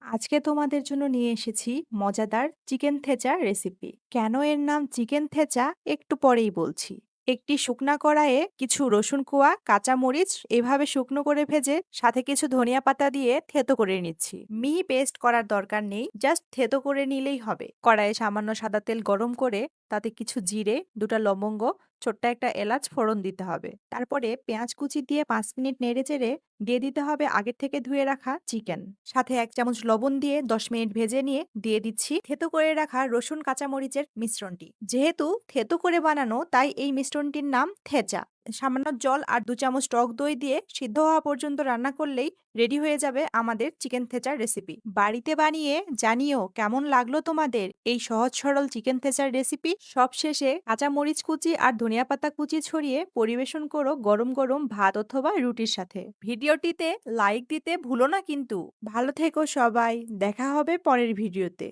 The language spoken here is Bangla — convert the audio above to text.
আজকে তোমাদের জন্য নিয়ে এসেছি মজাদার চিকেন থেচা রেসিপি। কেন এর নাম চিকেন থেচা একটু পরেই বলছি। একটি শুকনা কড়াইয়ে কিছু রসুন কোয়া, কাঁচা মরিচ এভাবে শুকনো করে ভেজে সাথে কিছু ধনিয়া পাতা দিয়ে থেতো করে নিচ্ছি। মিহি পেস্ট করার দরকার নেই, জাস্ট থেতো করে নিলেই হবে। কড়াইয়ে সামান্য সাদা তেল গরম করে তাতে কিছু জিরে, দুটা লবঙ্গ, ছোট্ট একটা এলাচ ফোড়ন দিতে হবে। তারপরে পেঁয়াজ কুচি দিয়ে 5 মিনিট নেড়েচেড়ে দিয়ে দিতে হবে আগের থেকে ধুয়ে রাখা চিকেন। সাথে 1 চামচ লবণ দিয়ে 10 মিনিট ভেজে নিয়ে দিয়ে দিচ্ছি থেতো করে রাখা রসুন কাঁচামরিচের মিশ্রণটি। যেহেতু থেতো করে বানানো তাই এই মিশ্রণটির নাম থেচা। সামান্য জল আর 2 চামচ টক দই দিয়ে সিদ্ধ হওয়া পর্যন্ত রান্না করলেই রেডি হয়ে যাবে আমাদের চিকেন থেচার রেসিপি। বাড়িতে বানিয়ে জানিও কেমন লাগলো তোমাদের এই সহজ সরল চিকেন থেচার রেসিপি। সব শেষে কাঁচা মরিচ কুচি আর ধনিয়া পাতা কুচি ছড়িয়ে পরিবেশন করো গরম গরম ভাত অথবা রুটির সাথে। ভিডিওটিতে লাইক দিতে ভুলো না কিন্তু। ভালো থেকো সবাই, দেখা হবে পরের ভিডিওতে।